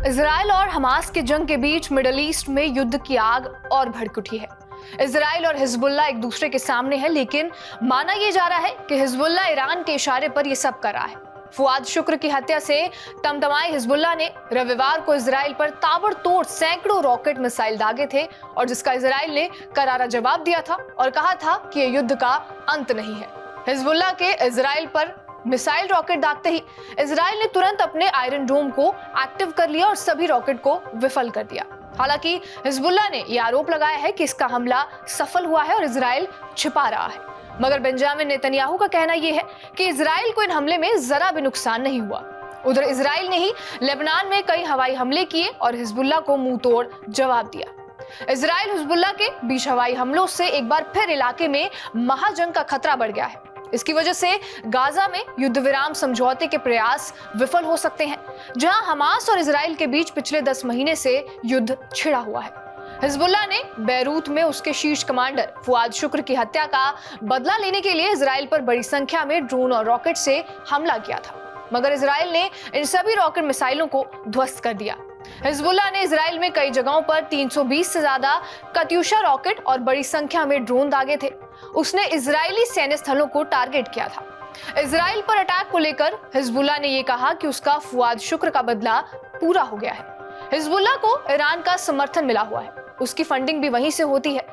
Israel और Hamas की जंग के बीच मिडल ईस्ट में युद्ध की आग और भड़क उठी है। इजराइल और हिजबुल्लाह एक दूसरे के सामने है, लेकिन माना यह जा रहा है कि हिजबुल्लाह ईरान के इशारे पर यह सब कर रहा है। फुआद शुक्र की हत्या से तमतमाए हिजबुल्लाह ने रविवार को इजराइल पर ताबड़तोड़ सैकड़ों रॉकेट मिसाइल दागे थे, और जिसका इजराइल ने करारा जवाब दिया था और कहा था कि यह युद्ध का अंत नहीं है। हिजबुल्लाह के इजराइल पर मिसाइल रॉकेट दागते ही इजराइल ने तुरंत अपने आयरन डोम को एक्टिव कर लिया और सभी रॉकेट को विफल कर दिया। हालांकि हिजबुल्लाह ने यह आरोप लगाया है कि इसका हमला सफल हुआ है और इजराइल छिपा रहा है, मगर बेंजामिन नेतन्याहू का कहना यह है कि इजराइल को इन हमले में जरा भी नुकसान नहीं हुआ। उधर इजराइल ने ही लेबनान में कई हवाई हमले किए और हिजबुल्लाह को मुंह तोड़ जवाब दिया। इजराइल हिजबुल्लाह के बीच हवाई हमलों से एक बार फिर इलाके में महाजंग का खतरा बढ़ गया है। इसकी वजह से गाजा में युद्ध विराम समझौते के प्रयास विफल हो सकते हैं, जहां हमास और इजराइल के बीच पिछले 10 महीने से युद्ध छिड़ा हुआ है। हिजबुल्लाह ने बैरूत में उसके शीर्ष कमांडर फुआद शुक्र की हत्या का बदला लेने के लिए इजराइल पर बड़ी संख्या में ड्रोन और रॉकेट से हमला किया था, मगर इजराइल ने इन सभी रॉकेट मिसाइलों को ध्वस्त कर दिया। हिजबुल्लाह ने इजराइल में कई जगहों पर 320 से ज्यादा कत्यूशा रॉकेट और बड़ी संख्या में ड्रोन दागे थे। उसने इजरायली सैन्य स्थलों को टारगेट किया था। इजराइल पर अटैक को लेकर हिजबुल्लाह ने यह कहा कि उसका फुआद शुक्र का बदला पूरा हो गया है। हिजबुल्लाह को ईरान का समर्थन मिला हुआ है, उसकी फंडिंग भी वहीं से होती है।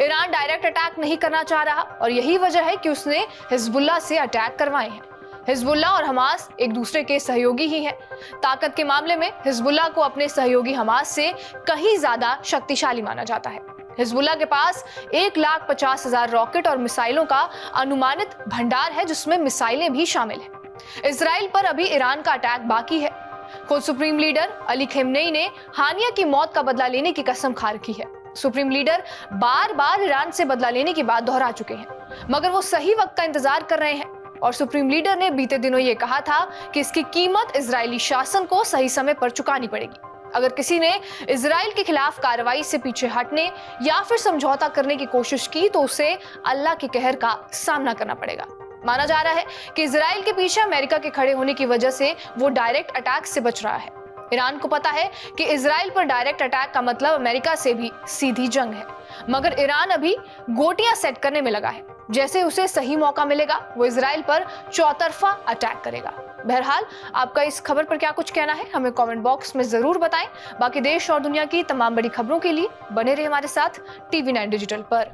ईरान डायरेक्ट अटैक नहीं करना चाह रहा और यही वजह है कि उसने हिजबुल्लाह से अटैक करवाए हैं। हिजबुल्लाह और हमास एक दूसरे के सहयोगी ही हैं। ताकत के मामले में हिजबुल्लाह को अपने सहयोगी हमास से कहीं ज्यादा शक्तिशाली माना जाता है। हिजबुल्लाह के पास 1,50,000 रॉकेट और मिसाइलों का अनुमानित भंडार है, जिसमें मिसाइलें भी शामिल हैं। इजराइल पर अभी ईरान का अटैक बाकी है। खुद सुप्रीम लीडर अली खमेनी ने हानिया की मौत का बदला लेने की कसम खा रखी है। सुप्रीम लीडर बार बार ईरान से बदला लेने की बात दोहरा चुके हैं, मगर वो सही वक्त का इंतजार कर रहे हैं। और सुप्रीम लीडर ने बीते दिनों ये कहा था कि इसकी कीमत इजरायली शासन को सही समय पर चुकानी पड़ेगी। अगर किसी ने इजराइल के खिलाफ कार्रवाई से पीछे हटने या फिर समझौता करने की कोशिश की तो उसे अल्लाह के कहर का सामना करना पड़ेगा। माना जा रहा है कि इजराइल के पीछे अमेरिका के खड़े होने की वजह से वो डायरेक्ट अटैक से बच रहा है। ईरान को पता है कि इजराइल पर डायरेक्ट अटैक का मतलब अमेरिका से भी सीधी जंग है, मगर ईरान अभी गोटियां सेट करने में लगा है। जैसे उसे सही मौका मिलेगा वो इजराइल पर चौतरफा अटैक करेगा। बहरहाल, आपका इस खबर पर क्या कुछ कहना है हमें कमेंट बॉक्स में जरूर बताएं। बाकी देश और दुनिया की तमाम बड़ी खबरों के लिए बने रहे हमारे साथ TV9 डिजिटल पर।